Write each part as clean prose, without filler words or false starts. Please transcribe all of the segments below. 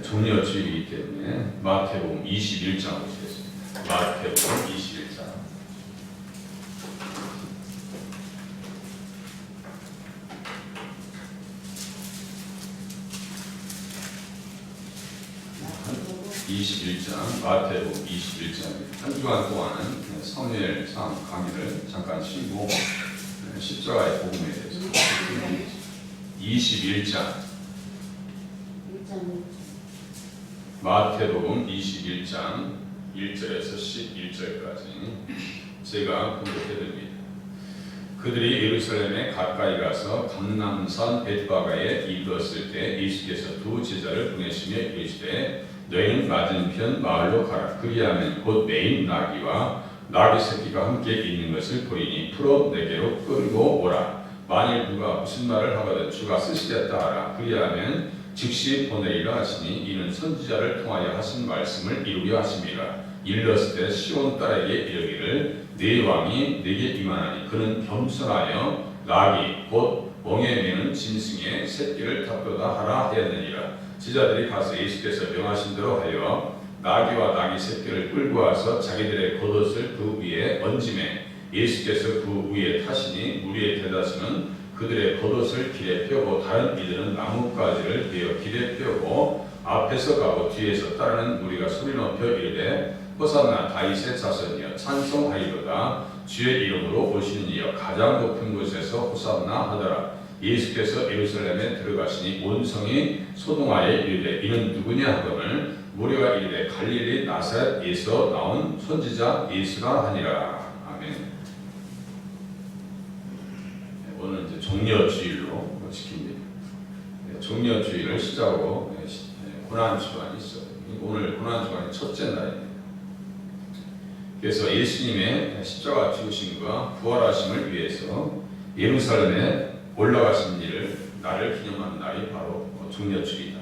종려주의이기 때문에 마태복음 21장 보시겠습니다. 마태복음 21장. 마태복음 21장. 한 주간 동안은 사무엘상 강의를 잠깐 쉬고 십자가의 복음에 대해서 21장. 마태복음 21장 1절에서 11절까지 제가 공독해드립니다. 그들이 예루살렘에 가까이 가서 감람산 벳바가에 이르렀을 때 예수께서 두 제자를 보내시며 이르시되 너희는 맞은편 마을로 가라. 그리하면 곧 매인 나귀와 나귀 새끼가 함께 있는 것을 보이니 풀어 내게로 끌고 오라. 만일 누가 무슨 말을 하거든 주가 쓰시겠다 하라. 그리하면 즉시 보내리라 하시니 이는 선지자를 통하여 하신 말씀을 이루려 하심이라. 이르렀을 때 시온 딸에게 이르기를 네 왕이 내게 임하나니 그는 겸손하여 나귀 곧 멍에 매는 짐승의 새끼를 잡도다 하라 하였느니라. 제자들이 가서 예수께서 명하신 대로 하여 나귀와 나귀 새끼를 끌고 와서 자기들의 겉옷을 그 위에 얹음에 예수께서 그 위에 타시니 무리의 대다수는 그들의 겉옷을 길에 펴고 다른 이들은 나뭇가지를 베어 길에 펴고 앞에서 가고 뒤에서 따르는 무리가 소리 높여 이르되 호산나 다윗의 자손이여 찬송하리로다. 주의 이름으로 오시는 이여 가장 높은 곳에서 호산나 하더라. 예수께서 예루살렘에 들어가시니 온 성이 소동하여 이르되 이는 누구냐 하거늘 무리가 이르되 갈릴리 나사렛에서 나온 선지자 예수라 하니라. 아멘. 오늘 이제 종려주일로 지킵니다. 종려주일을 시작으로 고난주간이 있어요. 오늘 고난주간의 첫째 날입니다. 그래서 예수님의 십자가 죽으심과 부활하심을 위해서 예루살렘에 올라가신 일을 나를 기념하는 날이 바로 종려주일이다.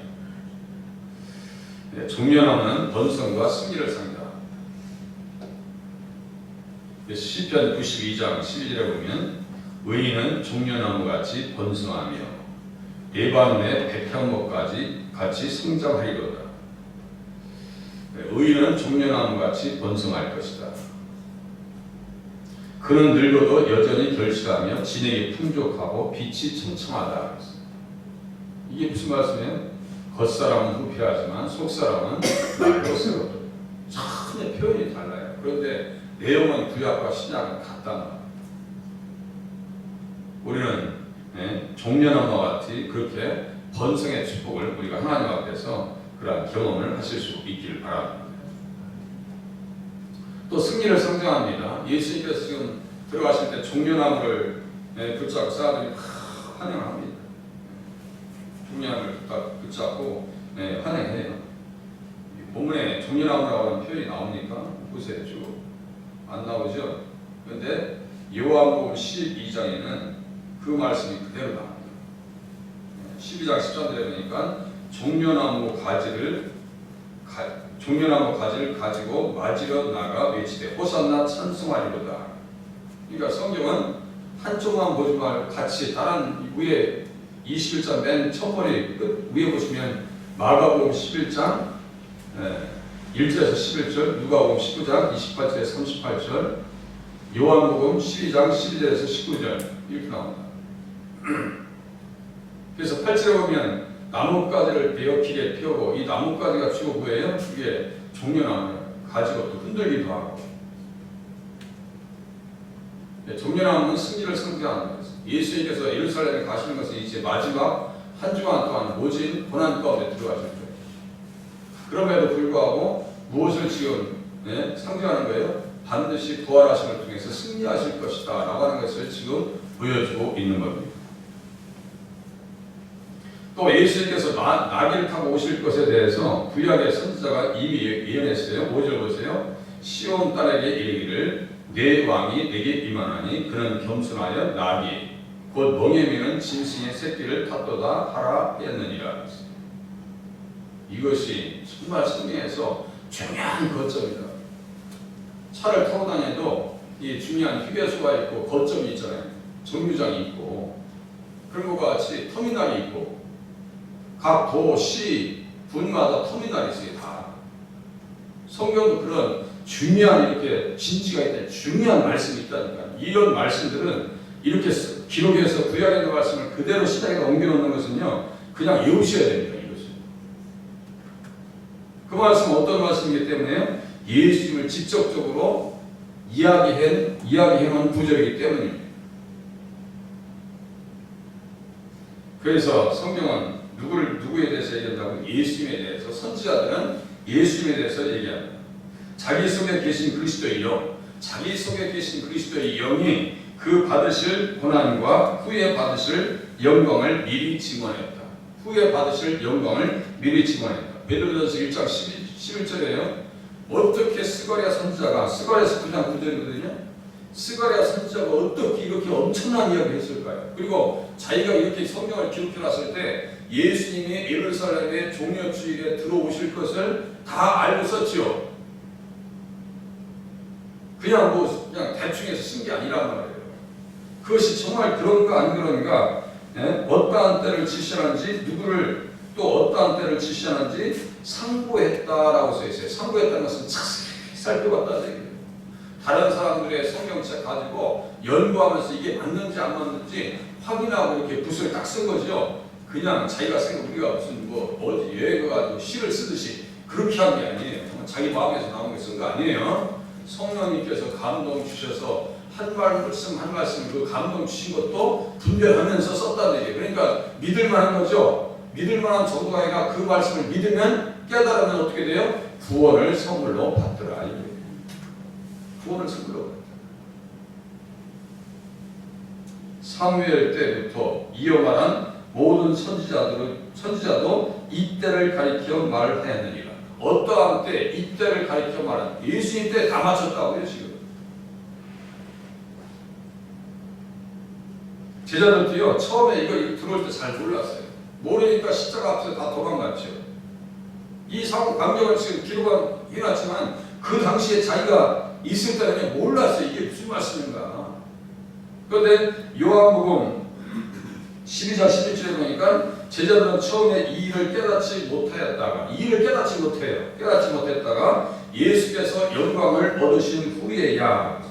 종려나무는 번성과 승리를 상징합니다. 시편 92장 12절에 보면 의인은 종려나무같이 번성하며 레바논의 백향목까지 같이 성장하리로다. 의인은 종려나무같이 번성할 것이다. 그는 늙어도 여전히 결실하며 진액이 풍족하고 빛이 청청하다. 이게 무슨 말씀이에요? 겉사람은 후피하지만 속사람은 날로 새롭다. 전혀 표현이 달라요. 그런데 내용은 구약과 신약은 같다. 우리는 종려나무와 같이 그렇게 번성의 축복을 우리가 하나님 앞에서 그러한 경험을 하실 수 있기를 바랍니다. 또 승리를 상징합니다. 예수님께서 지금 들어가실 때 종려나무를 붙잡고 사람들이 환영합니다. 종려나무를 붙잡고 환영해요. 본문에 종려나무라고 하는 표현이 나옵니까? 보세요. 쭉 안 나오죠? 그런데 요한복음 12장에는 그 말씀이 그대로 나옵니다. 12장 10절에 보니까 종려나무 가지를 가지고 맞으러 나가 외치되 호산나 찬송하리로다. 그러니까 성경은 한쪽만 보지 말고 같이 다른 위에 21장 맨 첫머리 끝 위에 보시면 마가복음 11장 1절에서 11절, 누가복음 19장 28절에서 38절, 요한복음 12장 12절에서 19절 이렇게 나옵니다. 그래서 8절에 보면 나뭇가지를 베어 길에 피우고 이 나뭇가지가 주로 뭐예요? 이게 종려나무예요. 가지가 또 흔들기도 하고. 종려나무는 승리를 상징하는 것이죠. 예수님께서 예루살렘에 가시는 것은 이제 마지막 한 주간 동안 모진 고난 가운데 들어가실 거예요. 그럼에도 불구하고 무엇을 지금 상징하는 거예요? 반드시 부활하심을 통해서 승리하실 것이다 라고 하는 것을 지금 보여주고 있는 겁니다. 또 예수님께서 나귀를 타고 오실 것에 대해서 구약의 선지자가 이미 예언했어요. 5절 보세요. 시온 딸에게 이르기를 네 왕이 내게 임하나니 그는 겸손하여 나귀 곧 멍에 매는 짐승의 새끼를 탔도다 하라 하였느니라. 이것이 정말 승리에서 중요한 거점이다. 차를 타고 다녀도 이 중요한 휴게소가 있고 거점이 있잖아요. 정류장이 있고 그런 것과 같이 터미널이 있고 각 도, 시, 분마다 터미널이 있어요. 다. 성경도 그런 중요한 이렇게 진지가 있다. 중요한 말씀이 있다니까. 이런 말씀들은 이렇게 기록해서 구약에 있는 말씀을 그대로 시작에다 옮겨놓는 것은요. 그냥 외우셔야 됩니다. 이것은. 그 말씀은 어떤 말씀이기 때문에요. 예수님을 직접적으로 이야기해놓은 구절이기 때문입니다. 그래서 성경은 누구에 대해서 얘기한다고? 예수님에 대해서. 선지자들은 예수님에 대해서 얘기합니다. 자기 속에 계신 그리스도의 영, 자기 속에 계신 그리스도의 영이 그 받으실 고난과 후에 받으실 영광을 미리 증언했다. 후에 받으실 영광을 미리 증언했다. 베드로전서 1장 11절에요. 어떻게 스가랴 선지자가, 스가랴서 9장 9절이거든요. 스가랴 선지자가 어떻게 이렇게 엄청난 이야기를 했을까요? 그리고 자기가 이렇게 성경을 기록해놨을 때 예수님이 예루살렘의 종려주일에 들어오실 것을 다 알고 썼죠. 그냥 대충해서 쓴 게 아니란 말이에요. 그것이 정말 그런가 안 그런가, 어떠한 때를 지시하는지, 누구를 또 어떠한 때를 지시하는지 상고했다라고 써 있어요. 상고했다는 것은 자세히 살펴봤다는 얘기예요. 다른 사람들의 성경책 가지고 연구하면서 이게 맞는지 안 맞는지 확인하고 이렇게 붓을 딱 쓴 거죠. 그냥 자기가 우리가 무슨 어디 여행 가가지고 시를 쓰듯이 그렇게 한 게 아니에요. 자기 마음에서 나온 게 쓴 거 아니에요. 성령님께서 감동 주셔서 한 말씀 그 감동 주신 것도 분별하면서 썼다는 얘기예요. 그러니까 믿을만한 거죠. 믿을만한 정도가 아니라 그 말씀을 믿으면 깨달으면 어떻게 돼요? 구원을 선물로 받더라. 구원을 선물로 받더라. 사무엘 때부터 이어말한 모든 선지자도 이때를 가리켜 말하였느니라. 어떠한 때, 이때를 가리켜 말하는 예수님 때 다 맞췄다고요 지금. 제자들도요 처음에 이거 들어올 때 잘 몰랐어요. 모르니까 십자가 앞에서 다 도망갔죠. 이 사고 광경을 지금 기록은 해놨지만 그 당시에 자기가 있을 때는 몰랐어요. 이게 무슨 말씀인가. 그런데 요한복음 12장 11절에 보니까 제자들은 처음에 이 일을 깨닫지 못하였다가 깨닫지 못했다가 예수께서 영광을 얻으신 후에야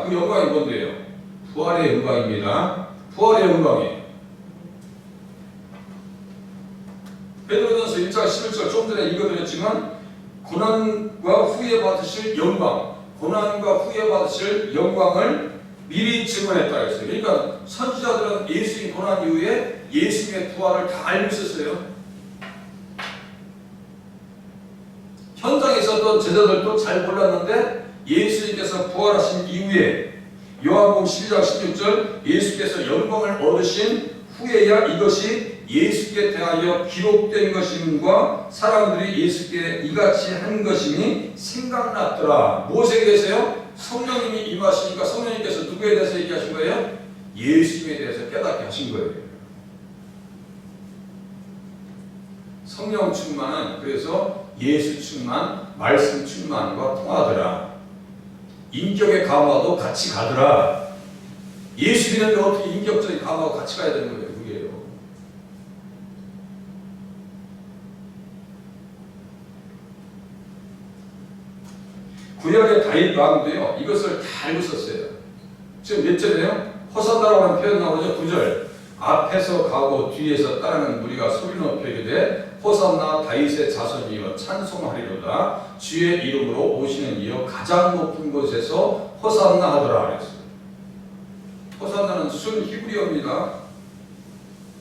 그 영광이 뭔데요? 부활의 영광입니다. 부활의 영광이에요. 베드로전서 1장 11절 좀 전에 읽어드렸지만 고난과 후에 받으실 영광을 미리 증언했다 했어요. 그러니까 선지자들은 예수님 고난 이후에 예수님의 부활을 다 알고 있었어요. 현장에 있었던 제자들도 잘 몰랐는데 예수님께서 부활하신 이후에 요한복음 12장 16절 예수께서 영광을 얻으신 후에야 이것이 예수께 대하여 기록된 것임과 사람들이 예수께 이같이 한 것임이 생각났더라. 무엇에 대해서요? 성령님이 임하시니까 성령님께서 누구에 대해서 얘기하신 거예요? 예수님에 대해서 깨닫게 하신 거예요. 성령 충만은 그래서 예수 충만, 말씀 충만과 통하더라. 인격의 감화도 같이 가더라. 예수 믿는데 어떻게 인격적인 감화가 같이 가야 되는 거예요? 그게요. 구약의 다윗 왕도요 이것을 다 알고 있었어요. 지금 몇 절이에요? 호산나라고 하는 표현 나오죠. 9절. 앞에서 가고 뒤에서 따르는 무리가 소리 높여 이르되 호산나 다윗의 자손이여 찬송하리로다. 주의 이름으로 오시는 이여 가장 높은 곳에서 호산나 하더라 그랬어요. 호산나는 순 히브리어입니다.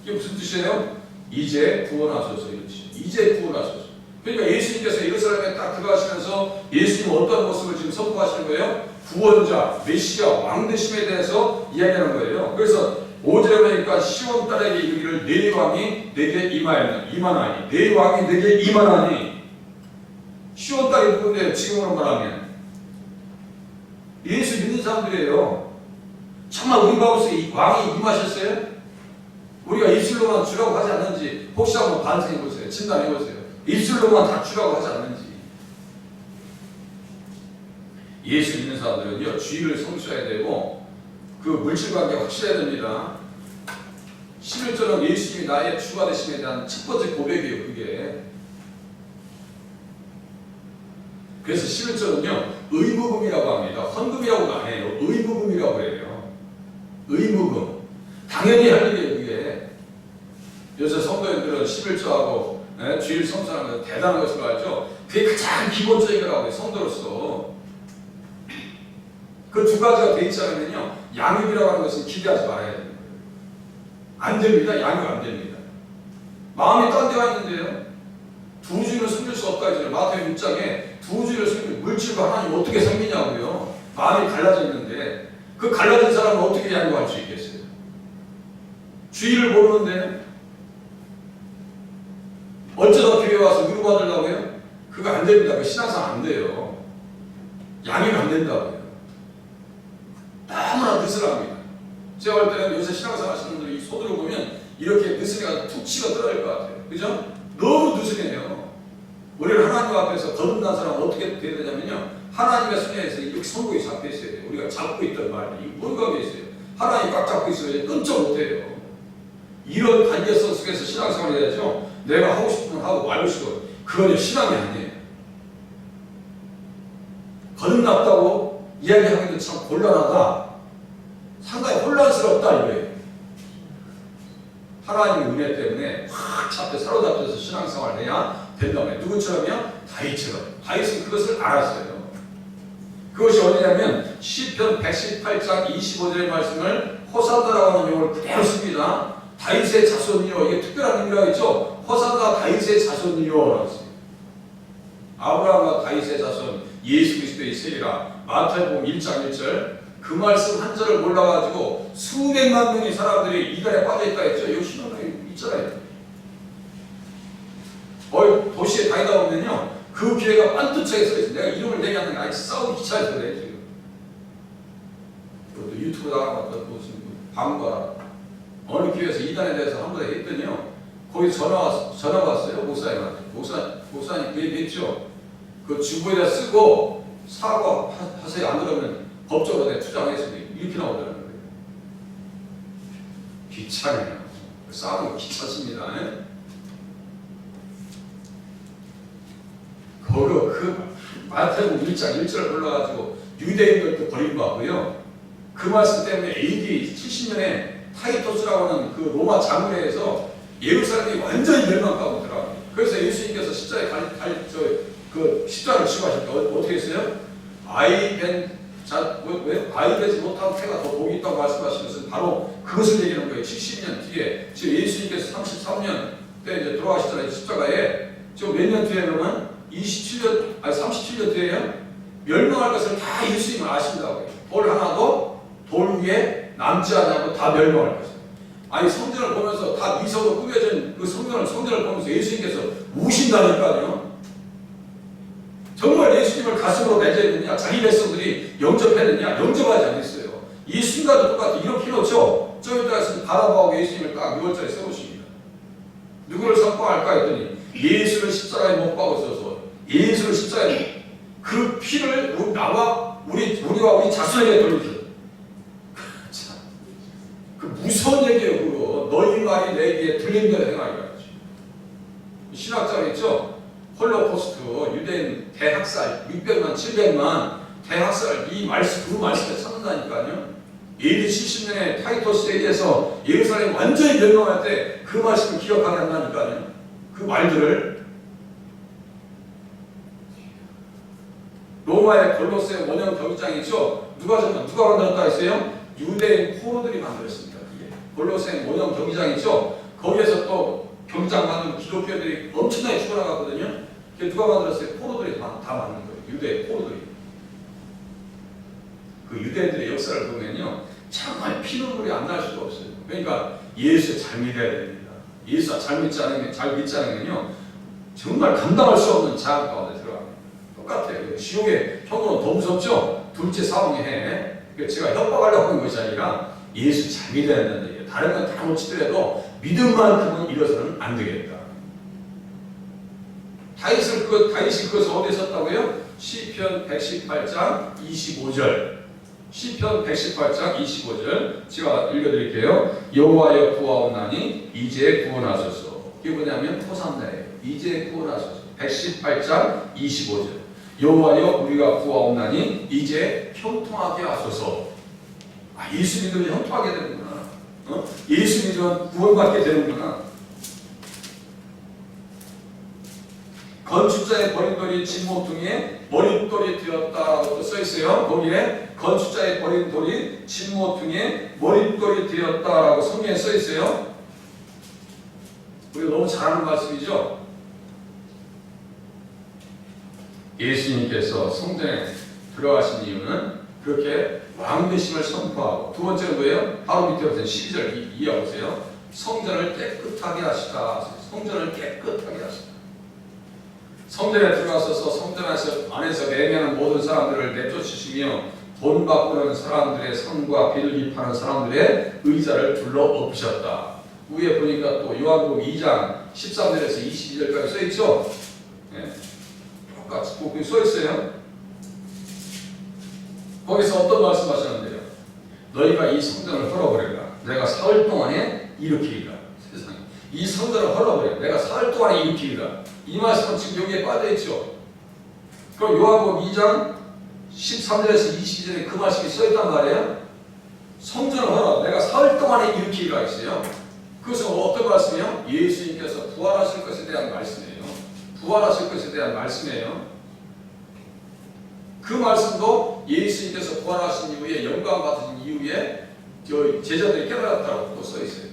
이게 무슨 뜻이에요? 이제 구원하소서. 이렇지. 이제 구원하소서. 그러니까 예수님께서 예루살렘에 딱 들어가시면서 예수님 어떤 모습을 지금 선포하시는 거예요? 구원자, 메시아, 왕 되심에 대해서 이야기하는 거예요. 그래서 5절에 보니까 시온 딸에게 이르기를 네 왕이 내게 임하나니 네 왕이 내게 임하나니. 시온 딸이 누군데 지금으로 말하면 예수 믿는 사람들이에요. 정말 우리 가운데 왕이 임하셨어요? 우리가 입술로만 주라고 하지 않는지 혹시 한번 반성해보세요. 진단해보세요. 입술로만 다 주라고 하지 않는지. 예수 믿는 사람들은요 주의를 성취해야 되고 그 물질관계가 확실해야 됩니다. 11조는 예수님이 나의 주가 되심에 대한 첫 번째 고백이에요. 그게. 그래서 11조는요 의무금이라고 합니다. 헌금이라고는 안 해요. 의무금이라고 해요. 의무금. 당연히 할 일이에요. 그게. 요새 성도님들은 11조하고 주일 성수하는 거 대단한 것으로 알죠. 그게 가장 기본적인 거라고 해요. 성도로서. 그 두 가지가 돼 있지 않으면요 양육이라고 하는 것은 기대하지 말아야 됩니다. 안 됩니다. 양육 안 됩니다. 마음이 딴 데가 있는데요. 두 주일을 숨길 수 없다 했잖아요. 마태복음 6장에 두 주일을 숨길 물질과 하나님 어떻게 섬기냐고요. 마음이 갈라져 있는데 그 갈라진 사람은 어떻게 양육할 수 있겠어요? 주일을 모르는데 어쩌다 교회 와서 위로받으려고요? 그거 안 됩니다. 그 신앙상 안 돼요. 양육 안 된다고요. 너무나 느슨합니다. 제가 볼 때는 요새 신앙생활 하시는 분들이 이 손으로 보면 이렇게 느슨해가 툭 치고 떨어질 것 같아요. 그죠? 너무 느슨해요. 우리는 하나님 앞에서 거듭난 사람은 어떻게 돼야 되냐면요. 하나님의 손에서 이렇게 손목이 잡혀 있어야 돼요. 우리가 잡고 있던 말이 뭔 관계 있어요. 하나님 꽉 잡고 있어야 끈적 못해요. 이런 관계성 속에서 신앙생활을 해야죠. 내가 하고 싶으면 하고 말고 싶으면 그건 신앙이 아니에요. 거듭났다고 이야기하기도 참 곤란하다. 상당히 혼란스럽다 이거예요. 하나님의 은혜 때문에 확 잡혀 사로잡혀서 신앙생활을 해야 된다고요. 누구처럼요? 다윗처럼. 다윗은 그것을 알았어요. 그것이 어디냐면 시편 118장 25절의 말씀을 호산나라고 하는 용어를 그대로 씁니다. 다윗의 자손이요. 이게 특별한 의미라고 했죠. 호산나 다윗의 자손이요. 했어요. 아브라함과 다윗의 자손 예수 그리스도의 세리라. 마태복음 1장 1절. 그 말씀 한 절을 몰라가지고 수백만 명의 사람들이 이단에 빠져있다 했죠. 여기 신호등이 있잖아요. 도시에 다니다 보면요. 그 교회가 반듯하게 써있어요. 내가 이름을 얘기하는 게 아직 싸우기 귀찮아서 그래 지금. 그것도 유튜브 나가봤던 무슨 방과 어느 교회에서 이단에 대해서 한 번에 했더니요. 거기 전화 왔어요. 목사님한테. 목사님 그 얘기 했죠. 그 중고에다 쓰고 사과하세요. 안 그러면 법적으로 내가 투자하겠습니다. 이렇게 나오더라는 거예요. 귀찮아요. 싸우는 거 귀찮습니다. 그 마태복음 1장 1절을 불러가지고 유대인들도 버림받고요. 그 말씀 때문에 AD 70년에 타이토스라고 하는 그 로마 장군에서 예루살렘이 완전히 멸망하고 들어갑니다. 그래서 예수님께서 십자가에 십자가를 치고 하실 때 어떻게 했어요? 아이되지 못한 태가 더 복이 있다고 말씀하신 것은 바로 그것을 얘기하는 거예요. 70년 뒤에 지금 예수님께서 33년 때 이제 돌아가시잖아요. 십자가에 지금 몇 년 뒤에 그러면 37년 뒤에요. 멸망할 것을 다 예수님을 아신다고요. 돌 하나도 돌 위에 남지 않냐고 다 멸망할 것을. 아니 성전을 보면서 다 미석으로 꾸며진 그 성전을 보면서 예수님께서 우신다니까요. 정말 예수님을 가슴으로 맺어있느냐, 자기 백성들이 영접했느냐, 영접하지 않았어요. 예수님과도 똑같아요. 이렇게 해놓죠. 좀 이따 바라보고 예수님을 딱 6월절에 세우십니다. 누구를 선포할까 했더니 예수를 십자가에 못 박으셔서 예수를 십자가에 그 피를 우리와 우리 자손에게 돌리죠. 참, 그 무서운 얘기예요. 그거 너희 말이 내게 들린 대로 행하리라. 신학자가 있죠. 홀로코스트 유대인 대학살 600만 700만 대학살 이 말씀 그 말씀에 찾는다니까요. AD 70년에 타이토스에 의해서 예루살렘 완전히 멸망할 때 그 말씀을 기억하게 한다니까요. 그 말들을 로마의 골로새 원형 경기장이죠. 누가 만들었다 했어요? 유대인 포로들이 만들었습니다. 골로새 원형 경기장이죠. 거기에서 또 경기장 만든 기독교들이 엄청나게 죽어나갔거든요. 누가 만들었어요? 포로들이 다 만든 거예요. 유대 포로들이. 그 유대인들의 역사를 보면요. 정말 피눈물이 안 날 수가 없어요. 그러니까 예수 잘 믿어야 됩니다. 예수 잘 믿지 않으면요. 정말 감당할 수 없는 자학 가운데 들어갑니다. 똑같아요. 지옥의 형으로는 더 무섭죠? 둘째 사망의 해. 제가 협박하려고 하는 것이 아니라 예수 잘 믿어야 된다는 얘기예요. 다른 건 다 놓치더라도 믿음만큼은 잃어서는 안 되겠다. 다윗이 그것을 어디에 썼다고요? 시편 118장 25절. 시편 118장 25절 제가 읽어드릴게요. 여호와여 구하옵나니 이제 구원하소서. 이게 뭐냐면 호산나예요. 이제 구원하소서. 118장 25절 여호와여 우리가 구하옵나니 이제 형통하게 하소서. 예수 믿으면 형통하게 되는구나. 예수 믿으면 구원받게 되는구나. 건축자의 버린 돌이 진 모퉁이에 머릿돌이 되었다라고 또 써있어요. 거기에 건축자의 버린 돌이 진 모퉁이에 머릿돌이 되었다라고 성경에 써있어요. 우리가 너무 잘 아는 말씀이죠. 예수님께서 성전에 들어가신 이유는 그렇게 왕되심을 선포하고, 두 번째는 뭐예요? 바로 밑에 보세요. 12절 이해하세요. 성전을 깨끗하게 하시다. 성전을 깨끗하게 하시다. 성전에 들어가셔서 성전 안에서 매매하는 모든 사람들을 내쫓으시며 돈 바꾸는 사람들의 상과 비를 입하는 사람들의 의자를 둘러 엎으셨다. 위에 보니까 또 요한복음 2장 13절에서 22절까지 써있죠? 네. 똑같이 거기 써있어요. 거기서 어떤 말씀 하셨는데요? 너희가 이 성전을 헐어버려라. 내가 사흘 동안에 일으키리라. 세상에. 이 성전을 헐어버려. 내가 사흘 동안에 일으키리라. 이 말씀은 지금 여기에 빠져있죠. 그럼 요한복음 2장 13절에서 22절에 그 말씀이 써있단 말이에요. 성전을 헐어. 내가 사흘 동안에 일으키리라 했어요. 그것은 어떤 말씀이에요? 예수님께서 부활하실 것에 대한 말씀이에요. 부활하실 것에 대한 말씀이에요. 그 말씀도 예수님께서 부활하신 이후에 영광 받으신 이후에 제자들이 깨달았다고 또 써있어요.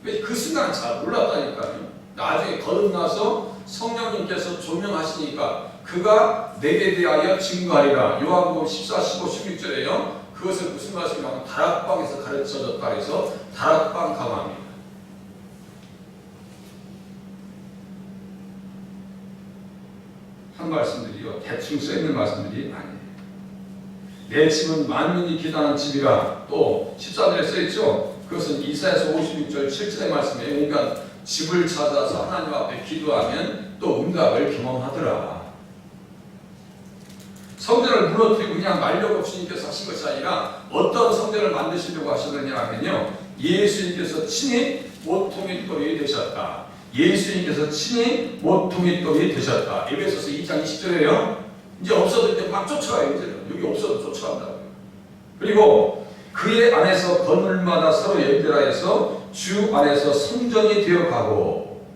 그 순간 잘 몰랐다니까요. 나중에 거듭나서 성령님께서 조명하시니까 그가 내게 대하여 증거하리라. 요한복음 14, 15, 16절에요. 그것을 무슨 말씀이냐면 다락방에서 가르쳐졌다 해서 다락방 강화입니다. 한 말씀들이요. 대충 써있는 말씀들이 아니에요. 내 집은 만민이 기도하는 집이라. 또 14절에 써있죠. 그것은 이사야서 56절 7절의 말씀이에요. 그러니까 집을 찾아서 하나님 앞에 기도하면 또 응답을 경험하더라. 성전을 무너뜨리고 그냥 말려고 주님께서 하신 것이 아니라 어떤 성전을 만드시려고 하셨느냐 하면요. 예수님께서 친히 모퉁이돌이 되셨다. 예수님께서 친히 모퉁이돌이 되셨다. 에베소서 2장 20절에요. 이제 없어도 이제 막 쫓아가요. 이제는. 여기 없어도 쫓아간다고요. 그리고 그의 안에서 건물마다 서로 연결하여서 주 안에서 성전이 되어가고,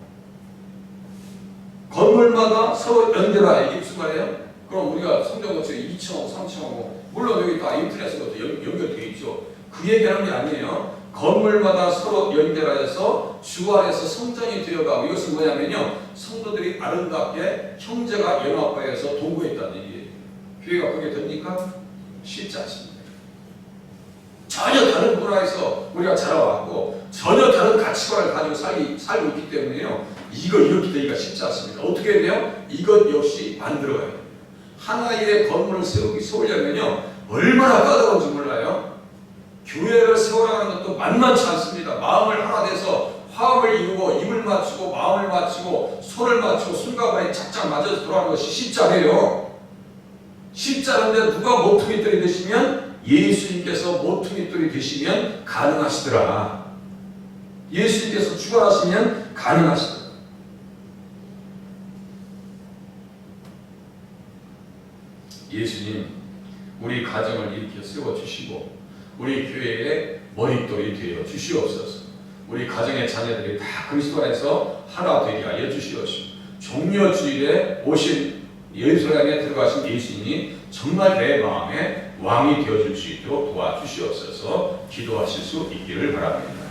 건물마다 서로 연결하여. 이게 무슨 말이에요? 그럼 우리가 성전 건축에 2층하고 3층하고 물론 여기 다 인터넷으로 연결되어 있죠. 그 얘기하는 게 아니에요. 건물마다 서로 연결하여서 주 안에서 성전이 되어가고, 이것은 뭐냐면요. 성도들이 아름답게 형제가 연합하여서 동거했다는 얘기예요. 교회가 그게 됩니까? 쉽지 않습니다. 전혀 다른 문화에서 우리가 자라왔고 전혀 다른 가치관을 가지고 살고 있기 때문에요. 이거 이렇게 되기가 쉽지 않습니다. 어떻게 해야 돼요? 이것 역시 만들어가야 돼요. 하나의 건물을 세우려면요. 얼마나 까다로운지 몰라요. 교회를 세우라는 것도 만만치 않습니다. 마음을 하나 돼서 화음을 이루고 입을 맞추고 마음을 맞추고 손을 맞추고 손과 발이 착착 맞아서 돌아가는 것이 쉽지 않아요. 쉽지 않은데 누가 모퉁이돌이 되시면 예수님께서 모퉁이돌이 되시면 가능하시더라. 예수님께서 주관하시면 가능하시더라. 예수님 우리 가정을 일으켜 세워주시고 우리 교회의 머릿돌이 되어 주시옵소서. 우리 가정의 자녀들이 다 그리스도 안에서 하나 되게 하여 주시옵소서. 종려주일에 오신 예루살렘에 들어가신 예수님이 정말 내 마음에 왕이 되어줄 수 있도록 도와주시옵소서. 기도하실 수 있기를 바랍니다.